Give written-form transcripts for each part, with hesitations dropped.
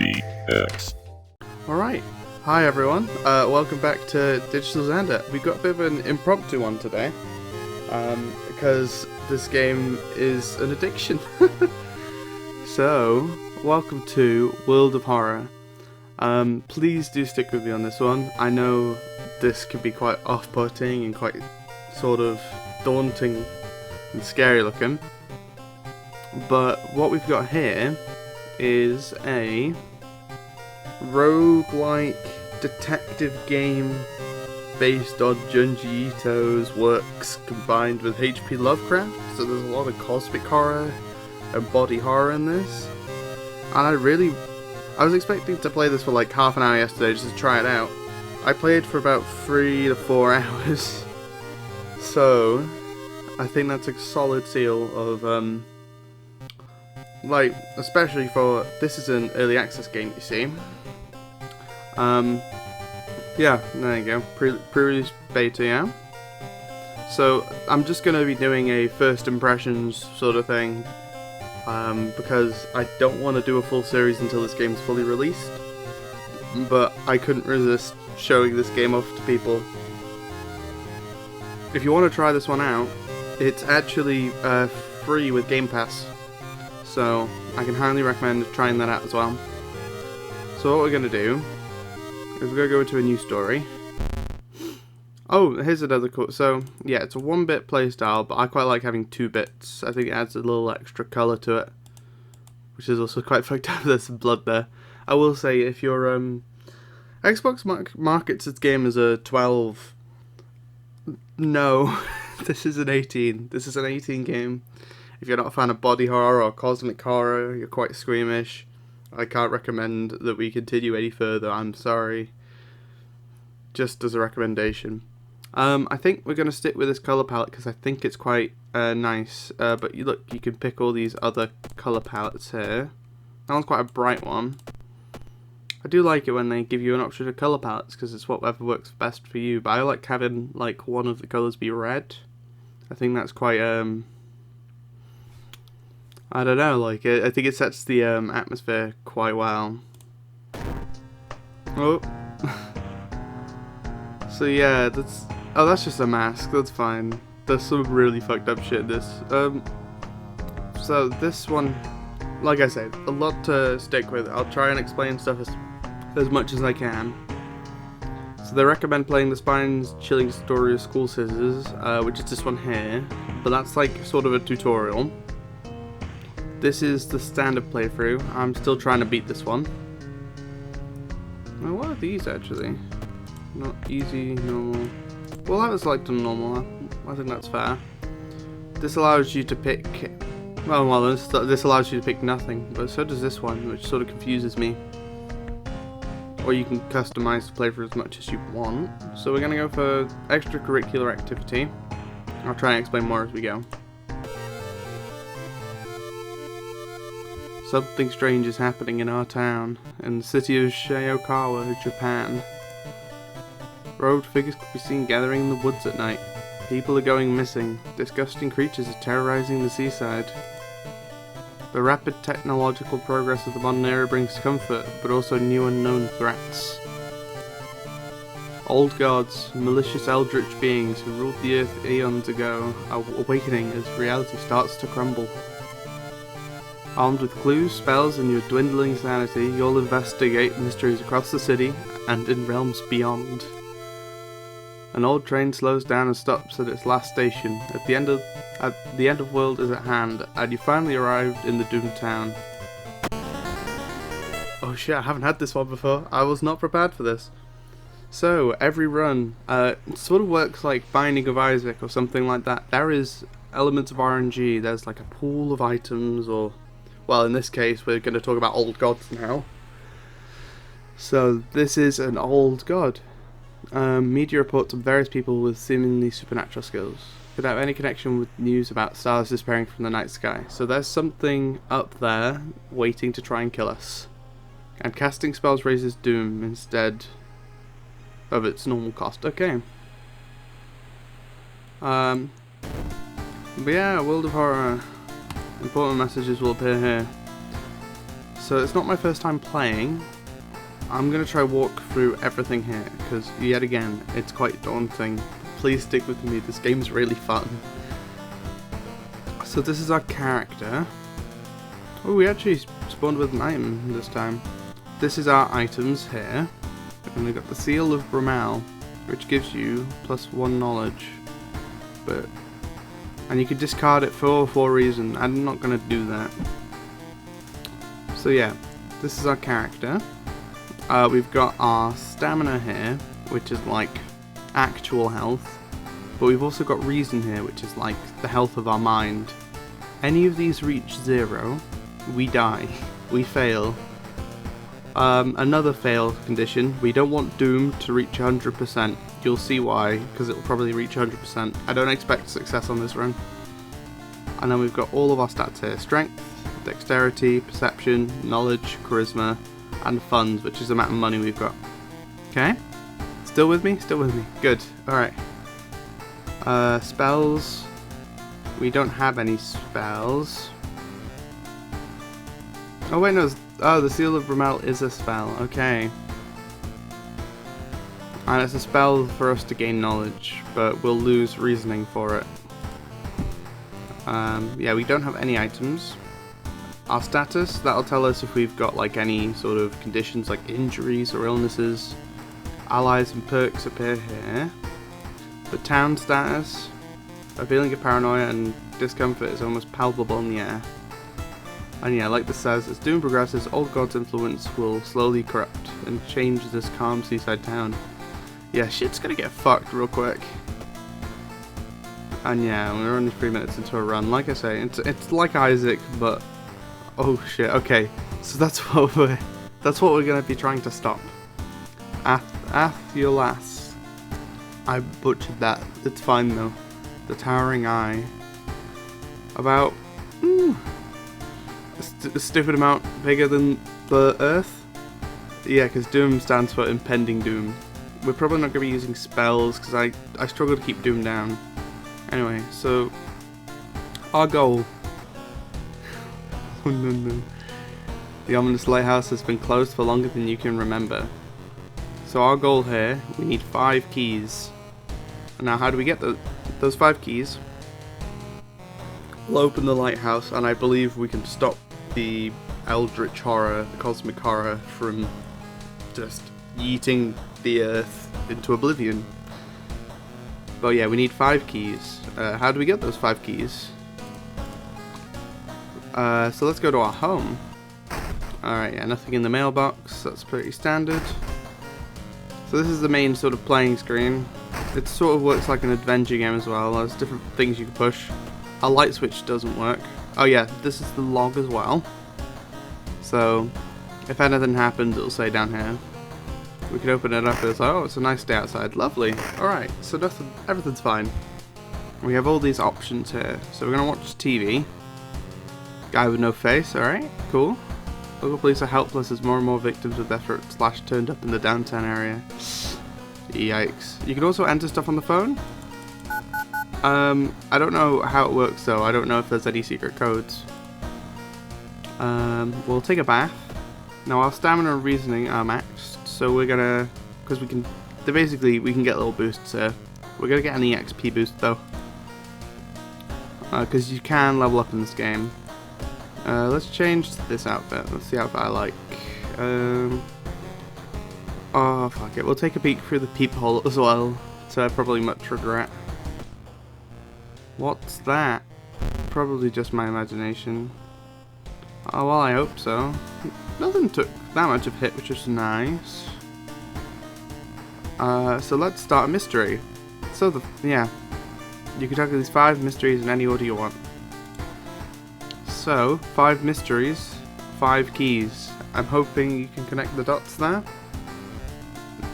DX. Alright, hi everyone, welcome back to Digital Xander. We've got a bit of an impromptu one today, because this game is an addiction. So, welcome to World of Horror. Please do stick with me on this one. I know this can be quite off-putting and quite sort of daunting and scary looking, but what we've got here is a roguelike detective game based on Junji Ito's works combined with H.P. Lovecraft, so there's a lot of cosmic horror and body horror in this. And I was expecting to play this for like half an hour yesterday just to try it out. I played for about 3 to 4 hours, so I think that's a solid seal of like, especially for, this is an early access game, you see. Yeah, there you go, pre-release beta, yeah. So, I'm just going to be doing a first impressions sort of thing, because I don't want to do a full series until this game's fully released, but I couldn't resist showing this game off to people. If you want to try this one out, it's actually free with Game Pass, so I can highly recommend trying that out as well. So what we're going to do is we're going to go into a new story. Oh, here's another cool, so yeah, it's a 1-bit playstyle, but I quite like having 2 bits. I think it adds a little extra colour to it, which is also quite fucked up. There's some blood there. I will say, if your Xbox markets its game as a 12, no, this is an 18. This is an 18 game. If you're not a fan of body horror or cosmic horror, you're quite squeamish, I can't recommend that we continue any further, I'm sorry. Just as a recommendation. I think we're going to stick with this colour palette because I think it's quite nice. But look, you can pick all these other colour palettes here. That one's quite a bright one. I do like it when they give you an option of colour palettes because it's whatever works best for you. But I like having like one of the colours be red. I think that's quite I don't know, like, I think it sets the atmosphere quite well. Oh. So yeah, that's just a mask, that's fine. There's some really fucked up shit in this. So this one, like I said, a lot to stick with. I'll try and explain stuff as much as I can. So they recommend playing the spine-chilling story of School Scissors, which is this one here, but that's like sort of a tutorial. This is the standard playthrough. I'm still trying to beat this one. Now, what are these actually? Not easy, normal. Well, I was like on normal. I think that's fair. This allows you to pick. Well, this allows you to pick nothing, but so does this one, which sort of confuses me. Or you can customize the playthrough as much as you want. So we're gonna go for extracurricular activity. I'll try and explain more as we go. Something strange is happening in our town, in the city of Shiokawa, Japan. Road figures could be seen gathering in the woods at night. People are going missing. Disgusting creatures are terrorizing the seaside. The rapid technological progress of the modern era brings comfort, but also new unknown threats. Old gods, malicious eldritch beings who ruled the earth eons ago, are awakening as reality starts to crumble. Armed with clues, spells, and your dwindling sanity, you'll investigate mysteries across the city and in realms beyond. An old train slows down and stops at its last station. The end of world is at hand, and you finally arrived in the doomed town. Oh shit, I haven't had this one before. I was not prepared for this. So, every run, sort of works like Binding of Isaac or something like that. There is elements of RNG. There's like a pool of items, or, well, in this case, we're going to talk about old gods now. So, this is an old god. Media reports of various people with seemingly supernatural skills without any connection with news about stars disappearing from the night sky. So there's something up there waiting to try and kill us. And casting spells raises doom instead of its normal cost. Okay. But yeah, World of Horror. Important messages will appear here. so it's not my first time playing. I'm going to try walk through everything here, because yet again, it's quite daunting. Please stick with me, this game's really fun. So this is our character. Oh, we actually spawned with an item this time. This is our items here. And we've got the Seal of Bramall, which gives you +1 knowledge. And you can discard it for a reason. I'm not going to do that. So yeah, this is our character. We've got our stamina here, which is like actual health. But we've also got reason here, which is like the health of our mind. Any of these reach 0, we die. We fail. Another fail condition, we don't want Doom to reach 100%. You'll see why, because it will probably reach 100%. I don't expect success on this run. And then we've got all of our stats here. Strength, dexterity, perception, knowledge, charisma, and funds, which is the amount of money we've got. Okay? Still with me? Still with me. Good. Alright. Spells. We don't have any spells. Oh wait, no. Oh, the Seal of Bramall is a spell. Okay. And it's a spell for us to gain knowledge, but we'll lose reasoning for it. Yeah, we don't have any items. Our status, that'll tell us if we've got like any sort of conditions like injuries or illnesses. Allies and perks appear here. The town status, a feeling of paranoia and discomfort is almost palpable in the air. And yeah, like this says, as Doom progresses, Old God's influence will slowly corrupt and change this calm seaside town. Yeah, shit's gonna get fucked real quick. And yeah, we're only 3 minutes into a run. Like I say, it's like Isaac, but oh shit. Okay, so that's what we're gonna be trying to stop. Athiolas. I butchered that. It's fine though. The Towering Eye. About a stupid amount bigger than the Earth. Yeah, because Doom stands for impending doom. We're probably not going to be using spells because I struggle to keep Doom down. Anyway, so our goal. Oh no. The ominous lighthouse has been closed for longer than you can remember. So our goal here, we need 5 keys. Now how do we get those 5 keys? We'll open the lighthouse and I believe we can stop the eldritch horror, the cosmic horror from just yeeting the earth into oblivion. But yeah, we need 5 keys. How do we get those 5 keys? So let's go to our home. Alright, yeah, nothing in the mailbox, that's pretty standard. So this is the main sort of playing screen. It sort of works like an adventure game as well, there's different things you can push. Our light switch doesn't work. Oh yeah, this is the log as well. So, if anything happens, it'll say down here. We can open it up and it's like, oh, it's a nice day outside. Lovely. Alright, so everything's fine. We have all these options here. So we're going to watch TV. Guy with no face, alright, cool. Local police are helpless as more and more victims with their throats slashed turned up in the downtown area. Yikes. You can also enter stuff on the phone. I don't know how it works though. I don't know if there's any secret codes. We'll take a bath. Now our stamina and reasoning are maxed, so we're gonna, because we can get little boosts here. We're gonna get an EXP boost though, because you can level up in this game. Let's change this outfit. That's the outfit I like. Oh fuck it. We'll take a peek through the peephole as well, to probably much regret. What's that? Probably just my imagination. Oh well, I hope so. Nothing took that much of a hit, which is nice. So let's start a mystery. So yeah, you can tackle these 5 mysteries in any order you want. So 5 mysteries, 5 keys. I'm hoping you can connect the dots there.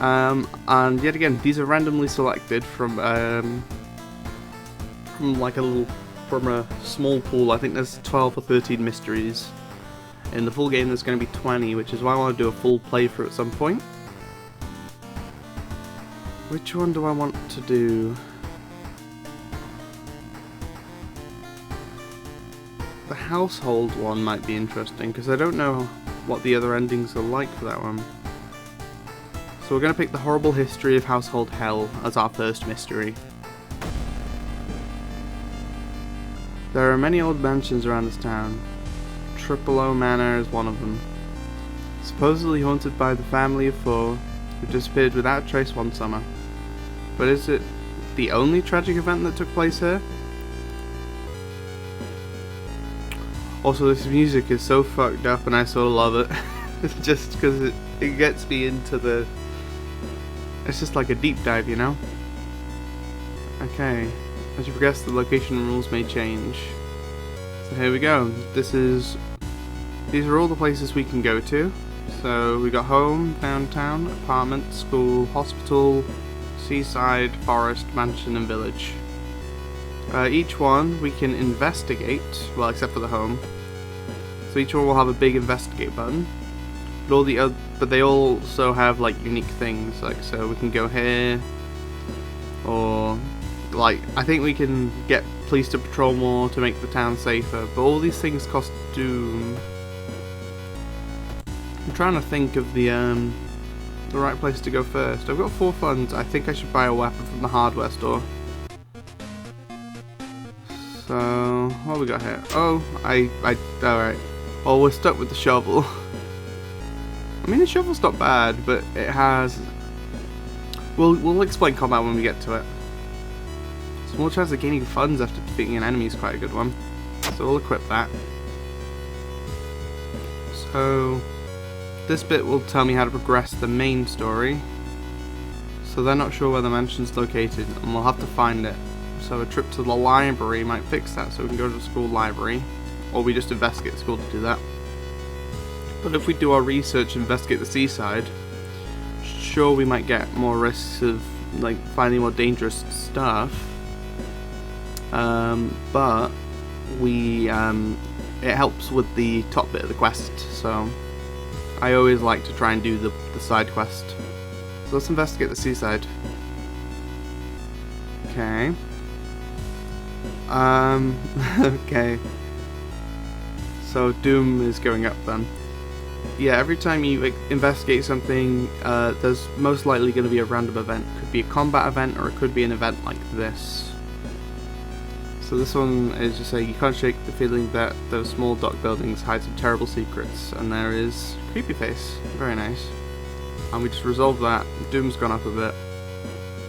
And yet again, these are randomly selected from like from a small pool. I think there's 12 or 13 mysteries. In the full game there's going to be 20, which is why I want to do a full playthrough at some point. Which one do I want to do? The household one might be interesting, because I don't know what the other endings are like for that one. So we're going to pick the horrible history of Household Hell as our first mystery. There are many old mansions around this town. Triple O Manor is one of them. Supposedly haunted by the family of four who disappeared without trace one summer. But is it the only tragic event that took place here? Also, this music is so fucked up and I sort of love it. Just because it gets me into the... It's just like a deep dive, you know? Okay. As you progress, the location rules may change. So here we go. These are all the places we can go to. So we got home, downtown, apartment, school, hospital, seaside, forest, mansion, and village. Each one we can investigate, well, except for the home. So each one will have a big investigate button. But they also have like unique things. Like, so we can go here, or like I think we can get police to patrol more to make the town safer. But all these things cost doom. I'm trying to think of the right place to go first. I've got 4 funds. I think I should buy a weapon from the hardware store. So, what have we got here? Oh, alright. Well, we're stuck with the shovel. I mean, the shovel's not bad, but it has... We'll explain combat when we get to it. Small chance of gaining funds after defeating an enemy is quite a good one. So we'll equip that. So, this bit will tell me how to progress the main story. So they're not sure where the mansion's located, and we'll have to find it. So a trip to the library might fix that, so we can go to the school library, or we just investigate the school to do that. But if we do our research and investigate the seaside, sure, we might get more risks of like finding more dangerous stuff. But it helps with the top bit of the quest, so I always like to try and do the side quest. So let's investigate the seaside. Okay. Okay. So Doom is going up then. Yeah, every time you investigate something, there's most likely going to be a random event. Could be a combat event, or it could be an event like this. So this one is just saying you can't shake the feeling that those small dock buildings hide some terrible secrets, and there is Creepy Face. Very nice. And we just resolved that. Doom's gone up a bit.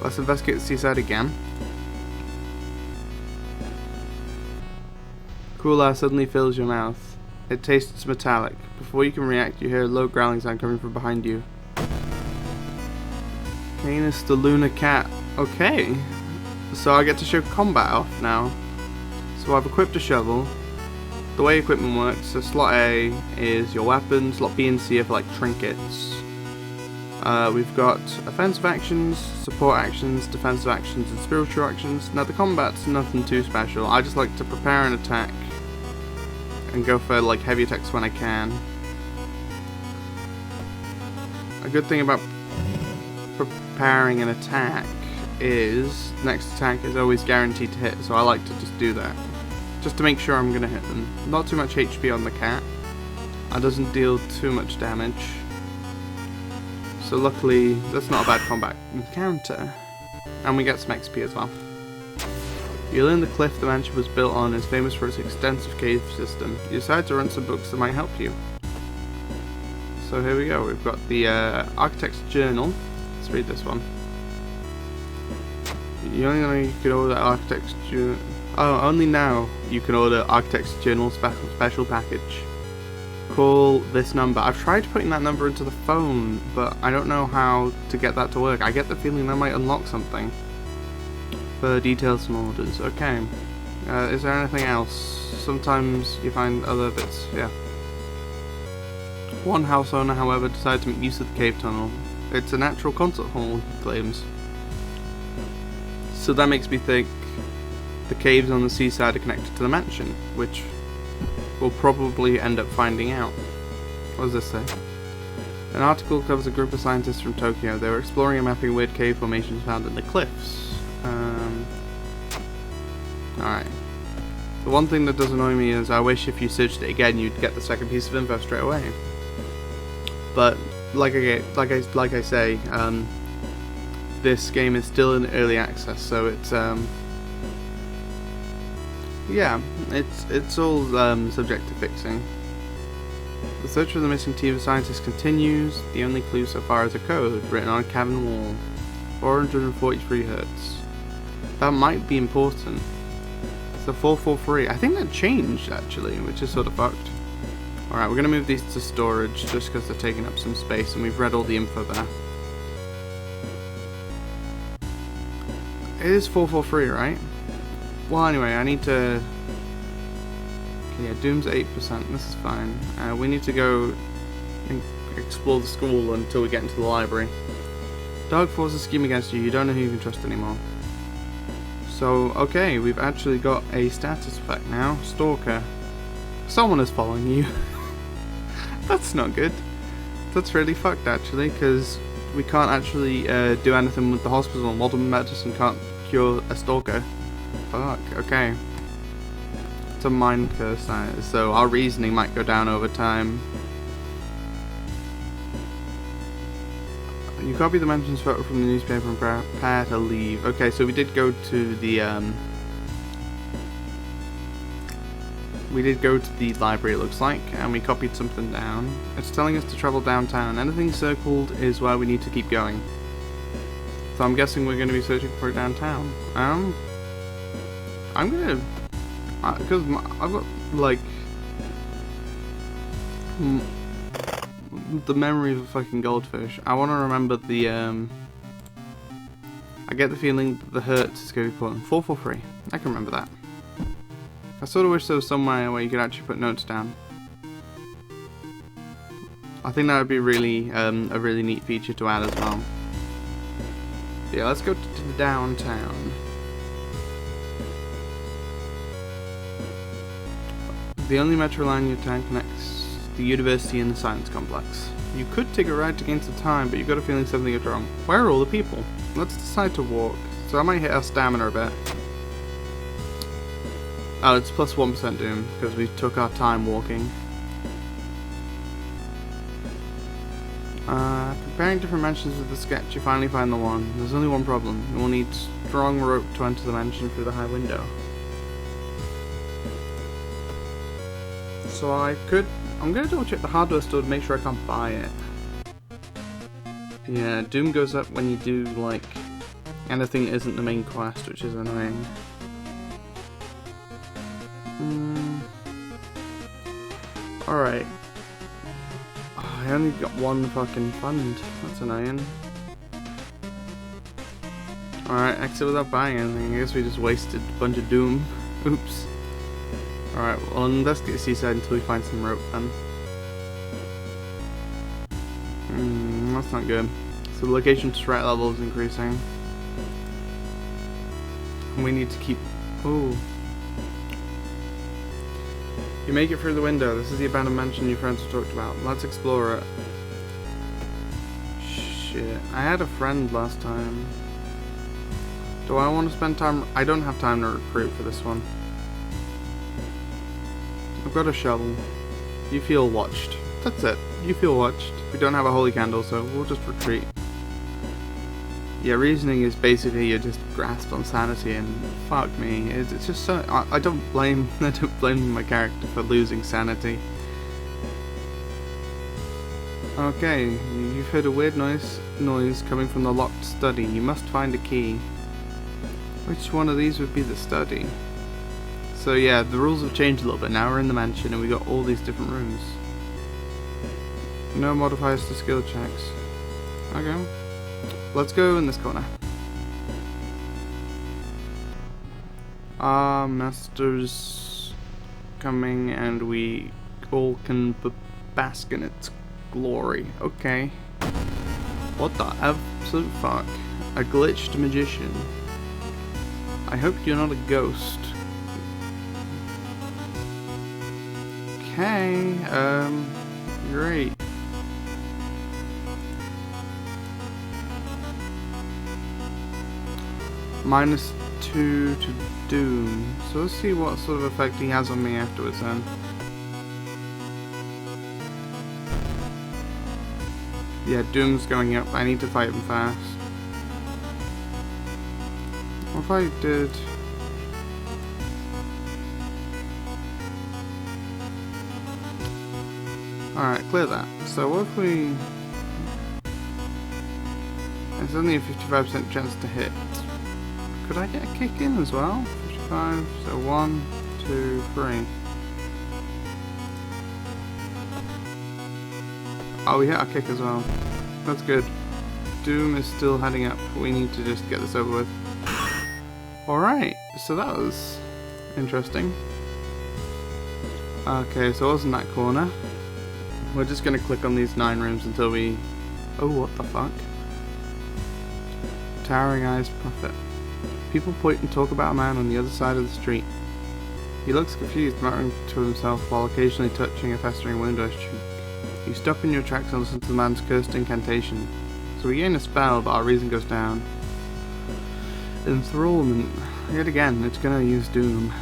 Let's investigate the seaside again. Cool air suddenly fills your mouth. It tastes metallic. Before you can react, you hear a low growling sound coming from behind you. Canis the Lunar Cat. Okay. So I get to show combat off now. So I've equipped a shovel. The way equipment works, so slot A is your weapon, slot B and C are for like trinkets. We've got offensive actions, support actions, defensive actions, and spiritual actions. Now the combat's nothing too special. I just like to prepare an attack and go for like heavy attacks when I can. A good thing about preparing an attack is next attack is always guaranteed to hit, so I like to just do that. Just to make sure I'm gonna hit them. Not too much HP on the cat. It doesn't deal too much damage. So luckily, that's not a bad combat encounter. And we get some XP as well. You learn the cliff the mansion was built on is famous for its extensive cave system. You decide to run some books that might help you. So here we go, we've got the Architect's Journal. Let's read this one. You only know you can order Architect's Journal. Oh, only now you can order Architect's Journal special package. Call this number. I've tried putting that number into the phone, but I don't know how to get that to work. I get the feeling that might unlock something. For details and orders. Okay. Is there anything else? Sometimes you find other bits. Yeah. One house owner, however, decided to make use of the cave tunnel. It's a natural concert hall, he claims. So that makes me think the caves on the seaside are connected to the mansion, which we'll probably end up finding out. What does this say? An article covers a group of scientists from Tokyo. They were exploring and mapping weird cave formations found in the cliffs. Alright. The one thing that does annoy me is I wish if you searched it again you'd get the second piece of info straight away. But like I say, this game is still in early access, so it's yeah, it's all subject to fixing. The search for the missing team of scientists continues. The only clue so far is a code written on a cabin wall. 443 Hz. That might be important. It's the 443. I think that changed actually, which is sort of fucked. Alright, we're gonna move these to storage just because they're taking up some space and we've read all the info there. It is 443, right? Well, anyway, I need to... Okay, yeah, Doom's 8%, this is fine. We need to go and explore the school until we get into the library. Dark forces scheme against you, you don't know who you can trust anymore. So, okay, we've actually got a status effect now. Stalker. Someone is following you. That's not good. That's really fucked actually, because we can't actually do anything with the hospital and modern medicine can't cure a stalker. Fuck, okay. It's a mind curse, so our reasoning might go down over time. You copy the mentions photo from the newspaper and prepare to leave. Okay, so we did go to the library, it looks like, and we copied something down. It's telling us to travel downtown. Anything circled is where we need to keep going. So I'm guessing we're going to be searching for it downtown. I'm gonna, because I've got like the memory of a fucking goldfish. I want to remember the I get the feeling that the Hertz is going to be important. 443. I can remember that. I sort of wish there was somewhere where you could actually put notes down. I think that would be really a really neat feature to add as well. But yeah, let's go to the downtown. The only metro line in your town connects the university and the science complex. You could take a ride to gain some time, but you've got a feeling something is wrong. Where are all the people? Let's decide to walk. So I might hit our stamina a bit. Oh, it's plus 1% Doom, because we took our time walking. Comparing different mansions with the sketch, you finally find the one. There's only one problem. You will need strong rope to enter the mansion through the high window. So I'm going to double check the hardware store to make sure I can't buy it. Yeah, Doom goes up when you do, like, anything that isn't the main quest, which is annoying. Alright. Oh, I only got one fucking fund. That's annoying. Alright, exit without buying anything. I guess we just wasted a bunch of Doom. Oops. Alright, well, let's get to Seaside until we find some rope then. That's not good. So the location threat level is increasing. And we need to keep... Ooh. You make it through the window. This is the abandoned mansion your friends have talked about. Let's explore it. Shit. I had a friend last time. Do I want to spend time... I don't have time to recruit for this one. I've got a shovel. You feel watched. That's it. You feel watched. We don't have a holy candle, so we'll just retreat. Yeah, reasoning is basically you just grasp on sanity, and fuck me, it's just so... I don't blame my character for losing sanity. Okay, you've heard a weird noise coming from the locked study. You must find a key. Which one of these would be the study? So yeah, the rules have changed a little bit. Now we're in the mansion and we got all these different rooms. No modifiers to skill checks. Okay. Let's go in this corner. Our master's coming and we all can bask in its glory. Okay. What the absolute fuck? A glitched magician. I hope you're not a ghost. Okay, great. -2 to Doom. So let's see what sort of effect he has on me afterwards then. Yeah, Doom's going up. I need to fight him fast. What if I did... Alright, clear that. So what if we... There's only a 55% chance to hit. Could I get a kick in as well? 55, so 1, 2, 3. Oh, we hit our kick as well. That's good. Doom is still heading up. We need to just get this over with. Alright, so that was interesting. Okay, so it wasn't that corner. We're just going to click on these 9 rooms until we... Oh, what the fuck? Towering Eyes Prophet. People point and talk about a man on the other side of the street. He looks confused, muttering to himself while occasionally touching a festering wound on his cheek. You stop in your tracks and listen to the man's cursed incantation. So we gain a spell, but our reason goes down. Enthrallment. Yet again, it's gonna use Doom.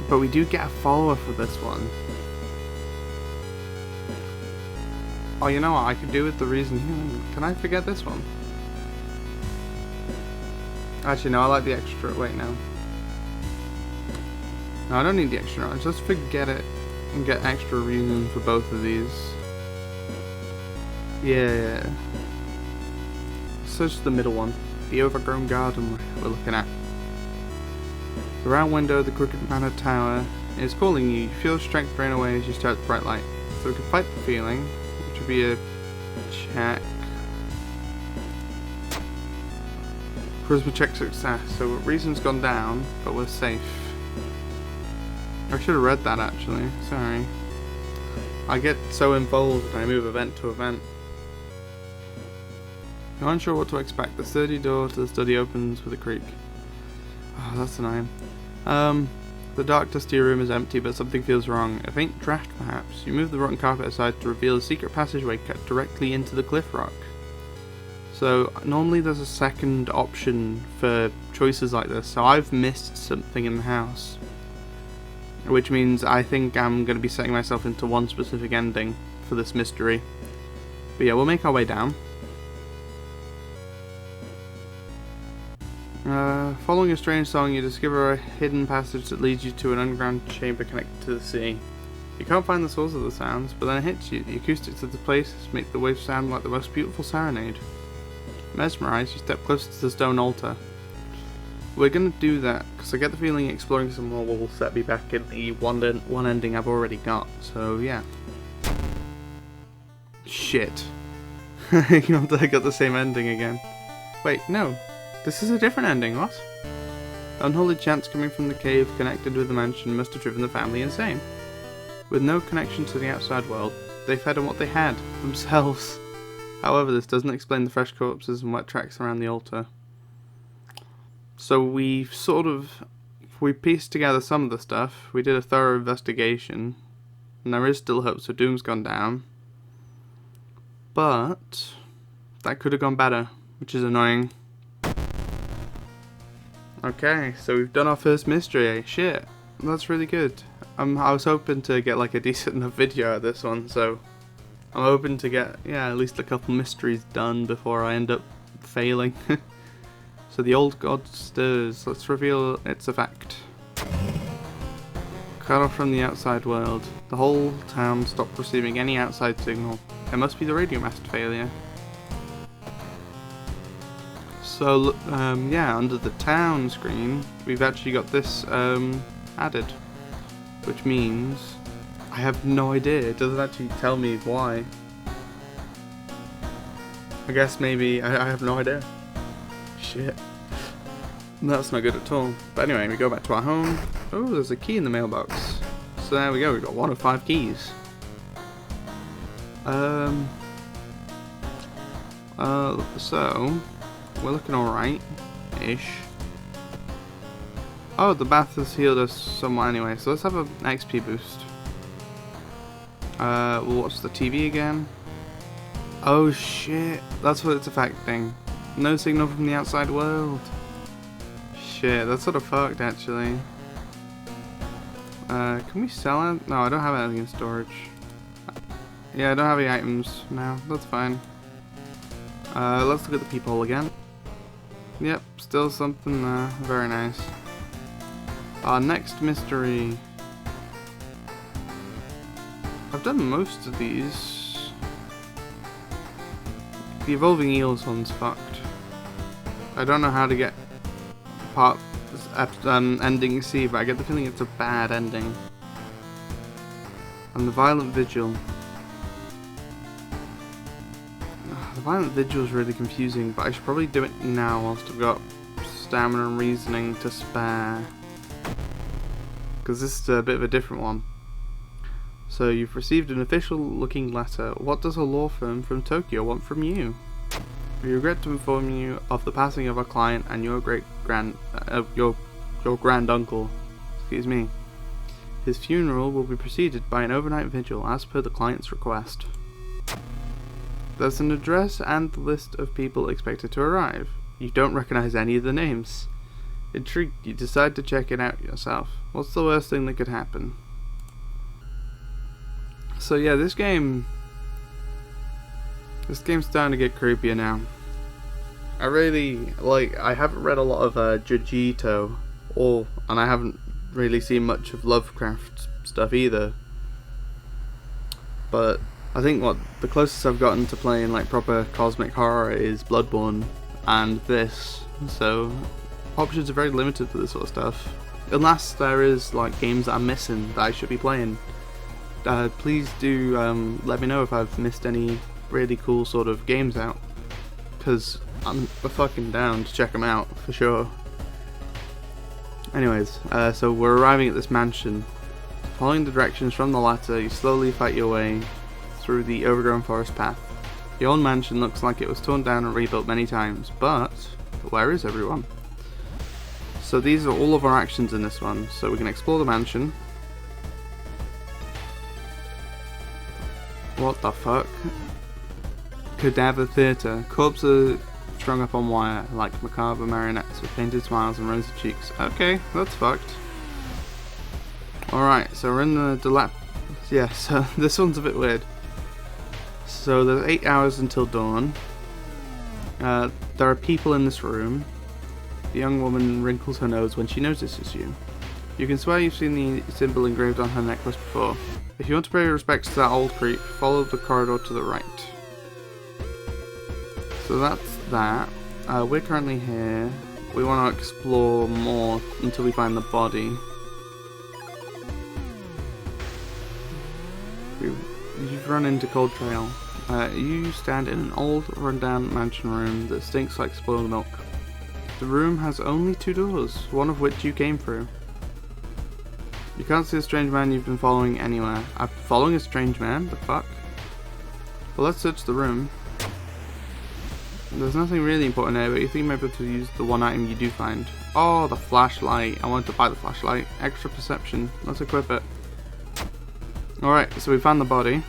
But we do get a follower for this one. Oh, you know what I could do with the reason healing? Can I forget this one? Actually, no, I like the extra. Wait, no. No, I don't need the extra knowledge. Let's forget it and get extra reason for both of these. Yeah. Search the middle one. The overgrown garden we're looking at. The round window of the Crooked Manor Tower is calling you. You feel strength drain away as you stare at the bright light. So we can fight the feeling, which would be a check. Charisma check success. So reason's gone down, but we're safe. I should have read that actually. Sorry. I get so involved when I move event to event. You're unsure what to expect. The sturdy door to the study opens with a creak. Oh, that's annoying. The dark, dusty room is empty, but something feels wrong. A faint draft, perhaps. You move the rotten carpet aside to reveal a secret passageway cut directly into the cliff rock. So, normally there's a second option for choices like this, so I've missed something in the house. Which means I think I'm going to be setting myself into one specific ending for this mystery. But yeah, we'll make our way down. Following a strange song, you discover a hidden passage that leads you to an underground chamber connected to the sea. You can't find the source of the sounds, but then it hits you. The acoustics of the place make the waves sound like the most beautiful serenade. Mesmerized, you step closer to the stone altar. We're gonna do that, because I get the feeling exploring some more will set me back in the one ending I've already got, so yeah. Shit. I got the same ending again. Wait, no. This is a different ending, what? Unholy chants coming from the cave connected with the mansion must have driven the family insane. With no connection to the outside world, they fed on what they had, themselves. However, this doesn't explain the fresh corpses and wet tracks around the altar. So we pieced together some of the stuff, we did a thorough investigation, and there is still hope, so Doom's gone down. But that could have gone better, which is annoying. Okay, so we've done our first mystery. Shit, that's really good. I was hoping to get like a decent enough video out of this one, so I'm hoping to get, yeah, at least a couple mysteries done before I end up failing. So the old god stirs. Let's reveal its effect. Cut off from the outside world. The whole town stopped receiving any outside signal. It must be the radio mast failure. So, yeah, under the town screen, we've actually got this added. Which means I have no idea. It doesn't actually tell me why. I guess maybe I have no idea. Shit. That's not good at all. But anyway, we go back to our home. Oh, there's a key in the mailbox. So there we go, we've got 1 of 5 keys. So we're looking alright-ish. Oh, the bath has healed us somewhat anyway, so let's have an XP boost. We'll watch the TV again. Oh shit, that's what it's affecting. No signal from the outside world. Shit, that's sort of fucked actually. Can we sell it? No, I don't have anything in storage. Yeah, I don't have any items now. That's fine. Let's look at the peephole again. Yep, still something there. Very nice. Our next mystery. I've done most of these. The evolving eels one's fucked. I don't know how to get part ending C, but I get the feeling it's a bad ending. And the violent vigil. The violent vigil is really confusing, but I should probably do it now whilst I've got stamina and reasoning to spare. Because this is a bit of a different one. So you've received an official looking letter. What does a law firm from Tokyo want from you? We regret to inform you of the passing of our client and your your grand uncle. Excuse me. His funeral will be preceded by an overnight vigil as per the client's request. There's an address and the list of people expected to arrive. You don't recognize any of the names. Intrigued, you decide to check it out yourself. What's the worst thing that could happen? So yeah, this game's starting to get creepier now. I really, I haven't read a lot of Junji Ito, and I haven't really seen much of Lovecraft stuff either. But I think the closest I've gotten to playing like proper cosmic horror is Bloodborne and this, so options are very limited for this sort of stuff. Unless there is like games that I'm missing that I should be playing. Please do let me know if I've missed any really cool sort of games out, because I'm fucking down to check them out for sure. Anyways, so we're arriving at this mansion. Following the directions from the letter, you slowly fight your way through the overgrown forest path. The old mansion looks like it was torn down and rebuilt many times, but where is everyone? So these are all of our actions in this one. So we can explore the mansion. What the fuck? Cadaver theatre. Corpses strung up on wire, like macabre marionettes with painted smiles and rosy cheeks. Okay, that's fucked. Alright, so we're in the yeah, so this one's a bit weird. So there's 8 hours until dawn. There are people in this room. The young woman wrinkles her nose when she notices you. You can swear you've seen the symbol engraved on her necklace before. If you want to pay your respects to that old creep, follow the corridor to the right. So that's that. We're currently here. We want to explore more until we find the body. You've run into Cold Trail. You stand in an old, rundown mansion room that stinks like spoiled milk. The room has only 2 doors, one of which you came through. You can't see a strange man you've been following anywhere. I'm following a strange man? The fuck? Well, let's search the room. There's nothing really important here, but you think you might be able to use the one item you do find. Oh, the flashlight. I wanted to buy the flashlight. Extra perception. Let's equip it. Alright, so we found the body.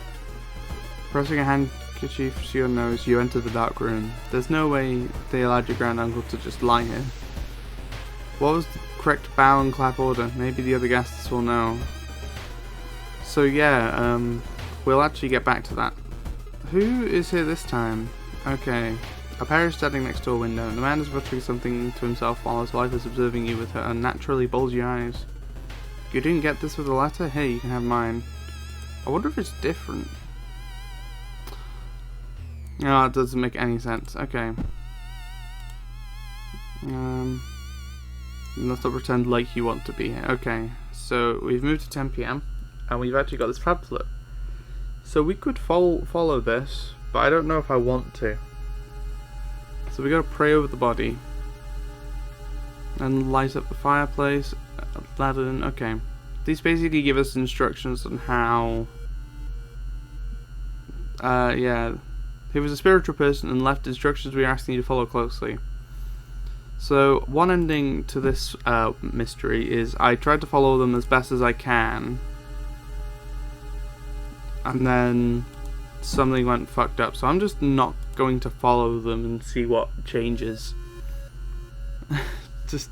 Pressing a handkerchief to your nose, you enter the dark room. There's no way they allowed your grand uncle to just lie here. What was the correct bow and clap order? Maybe the other guests will know. So yeah, we'll actually get back to that. Who is here this time? Okay. A pair is standing next to a window. The man is muttering something to himself while his wife is observing you with her unnaturally bulgy eyes. You didn't get this with a letter? Hey, you can have mine. I wonder if it's different. No, it doesn't make any sense. Okay. Let's not pretend like you want to be here. Okay, so we've moved to 10 PM and we've actually got this pamphlet. So we could follow this, but I don't know if I want to. So we gotta pray over the body and light up the fireplace. Aladdin. Okay, these basically give us instructions on how. Yeah, he was a spiritual person and left instructions we are asking you to follow closely. So one ending to this mystery is I tried to follow them as best as I can, and then something went fucked up, so I'm just not going to follow them and see what changes. Just,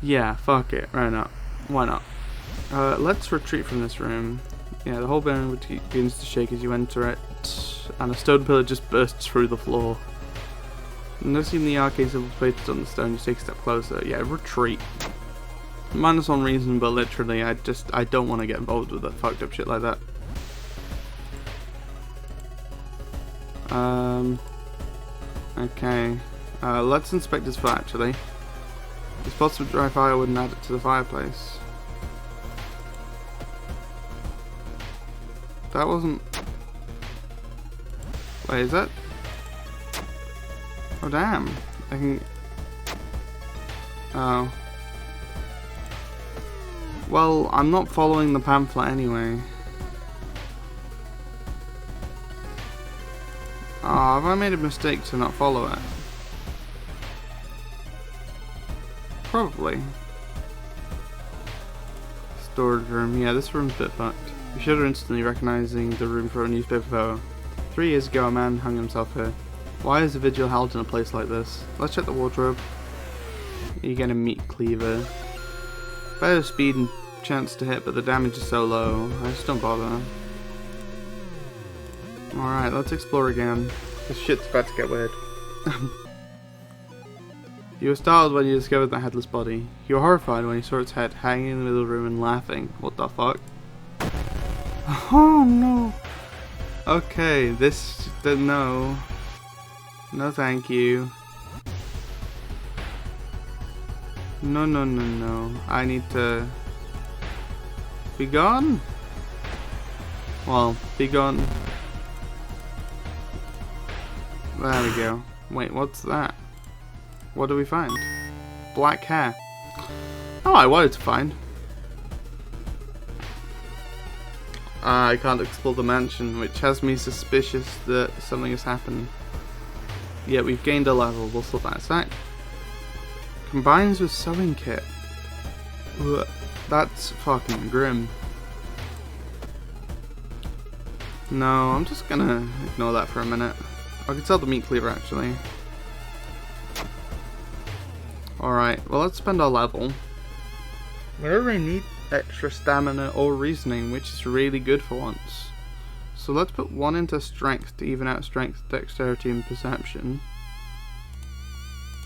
yeah, fuck it, why not? Let's retreat from this room. Yeah, the whole building begins to shake as you enter it, and a stone pillar just bursts through the floor. Noticing the arcane symbols painted on the stone, you take a step closer. Yeah, retreat. -1 reason, but literally, I don't want to get involved with that fucked up shit like that. Okay. Let's inspect this fire, actually. It's possible to dry firewood and add it to the fireplace. That wasn't... Wait, is that... Oh, damn. I can... Oh. Well, I'm not following the pamphlet anyway. Oh, have I made a mistake to not follow it? Probably. Storage room. Yeah, this room's a bit fucked. You shudder instantly, recognizing the room for a newspaper photo. 3 years ago, a man hung himself here. Why is a vigil held in a place like this? Let's check the wardrobe. You get a meat cleaver. Better speed and chance to hit, but the damage is so low. I just don't bother. Alright, let's explore again. This shit's about to get weird. You were startled when you discovered the headless body. You were horrified when you saw its head hanging in the middle of the room and laughing. What the fuck? Oh no! Okay, this... no. No thank you. No, no, no, no. I need to... be gone? Well, be gone. There we go. Wait, what's that? What do we find? Black hair. Oh, I wanted to find. I can't explore the mansion, which has me suspicious that something has happened. Yeah, we've gained a level. We'll sort that aside. Combines with sewing kit. Ugh, that's fucking grim. No, I'm just gonna ignore that for a minute. I can sell the meat cleaver actually. Alright, well let's spend our level. We don't really need extra stamina or reasoning, which is really good for once. So let's put 1 into strength to even out strength, dexterity and perception.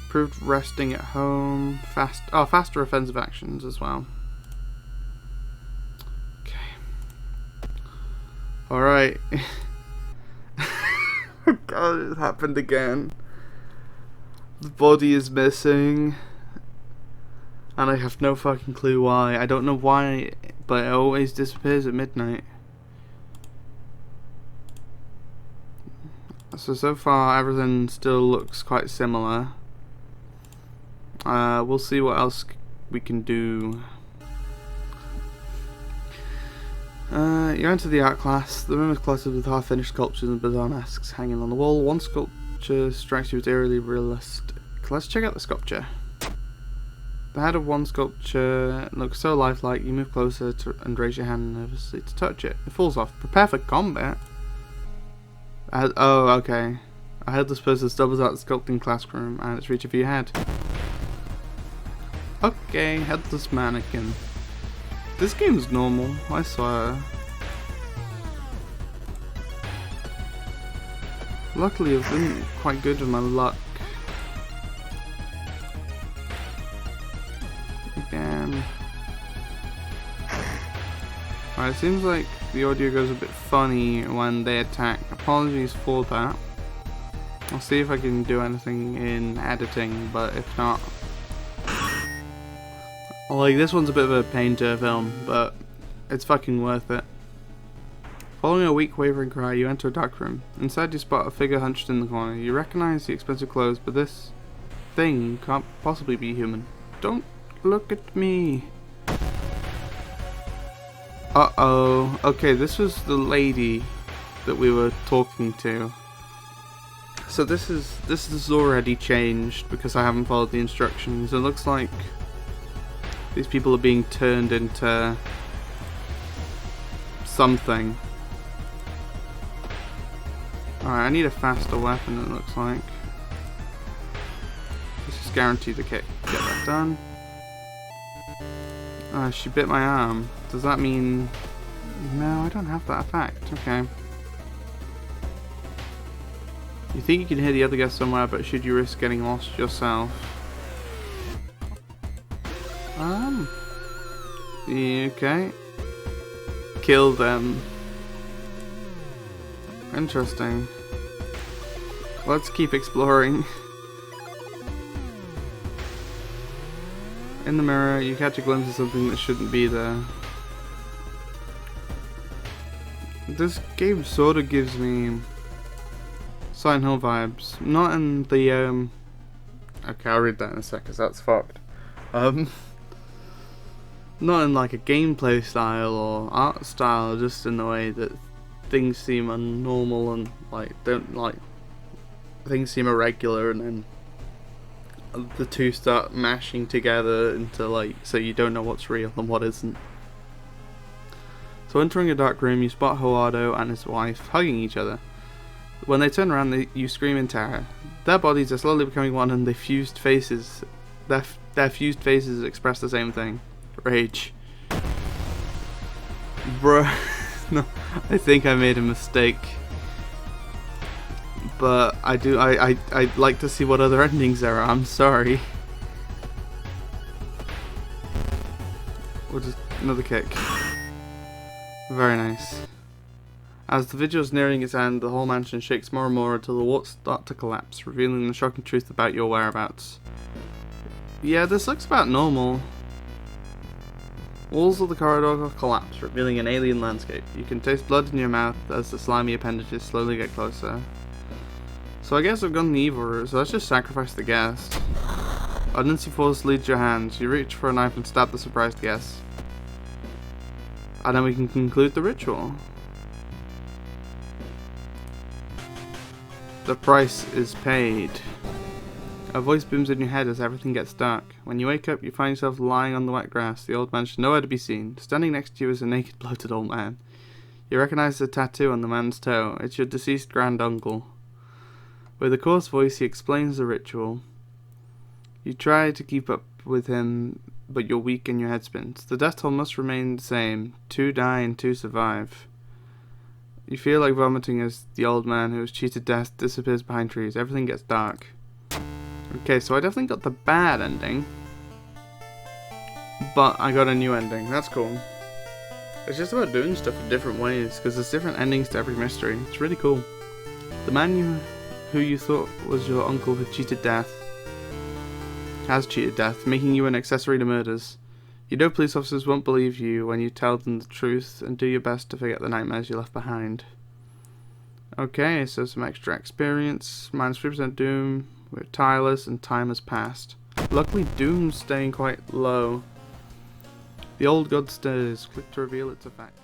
Improved resting at home, faster offensive actions as well. Okay. Alright. God, it happened again. The body is missing. And I have no fucking clue why. I don't know why, but it always disappears at midnight. So far everything still looks quite similar. We'll see what else we can do. You enter the art class. The room is cluttered with half-finished sculptures and bizarre masks hanging on the wall. One sculpture strikes you as eerily realistic. Let's check out the sculpture. The head of one sculpture looks so lifelike. You move closer and raise your hand nervously to touch it. It falls off. Prepare for combat. Oh, okay. A headless person stumbles out the sculpting classroom and it's reaching for your head. Okay, headless mannequin. This game's normal, I swear. Luckily, I've been quite good with my luck. Again. Alright, it seems like the audio goes a bit funny when they attack. Apologies for that. I'll see if I can do anything in editing, but if not... Like, this one's a bit of a pain to film, but it's fucking worth it. Following a weak wavering cry, you enter a dark room. Inside you spot a figure hunched in the corner. You recognize the expensive clothes, but this thing can't possibly be human. Don't look at me. Uh-oh. Okay, this was the lady that we were talking to. So this is already changed because I haven't followed the instructions. It looks like these people are being turned into something. Alright, I need a faster weapon, it looks like. This is guaranteed to get that done. She bit my arm. Does that mean No, I don't have that effect. Okay. You think you can hear the other guests somewhere, but should you risk getting lost yourself? Okay. Kill them. Interesting. Let's keep exploring. In the mirror, you catch a glimpse of something that shouldn't be there. This game sort of gives me Silent Hill vibes. Not in the, okay, I'll read that in a sec, because that's fucked. Not in like a gameplay style or art style, just in the way that things seem unnormal and things seem irregular, and then the two start mashing together into so you don't know what's real and what isn't. So entering a dark room, you spot Hoado and his wife hugging each other. When they turn around, you scream in terror. Their bodies are slowly becoming one, and their fused faces express the same thing. Rage. Bruh. No, I think I made a mistake. But I'd like to see what other endings there are. I'm sorry. We'll just another kick. Very nice. As the vigil is nearing its end, the whole mansion shakes more and more until the walls start to collapse, revealing the shocking truth about your whereabouts. Yeah, this looks about normal. Walls of the corridor collapse, revealing an alien landscape. You can taste blood in your mouth as the slimy appendages slowly get closer. So I guess I've gone the evil route, so let's just sacrifice the guest. Unseen force leads your hands. You reach for a knife and stab the surprised guest. And then we can conclude the ritual. The price is paid. A voice booms in your head as everything gets dark. When you wake up, you find yourself lying on the wet grass, the old mansion nowhere to be seen. Standing next to you is a naked, bloated old man. You recognize the tattoo on the man's toe. It's your deceased grand uncle. With a coarse voice, he explains the ritual. You try to keep up with him, but you're weak and your head spins. The death toll must remain the same. 2 die and 2 survive. You feel like vomiting as the old man who was cheated death disappears behind trees. Everything gets dark. Okay, so I definitely got the bad ending, but I got a new ending. That's cool. It's just about doing stuff in different ways, because there's different endings to every mystery. It's really cool. The man who you thought was your uncle has cheated death, making you an accessory to murders. You know police officers won't believe you when you tell them the truth, and do your best to forget the nightmares you left behind. Okay, so some extra experience, minus 3% doom. We're tireless and time has passed. Luckily, doom's staying quite low. The old god stirs. Click to reveal its effect.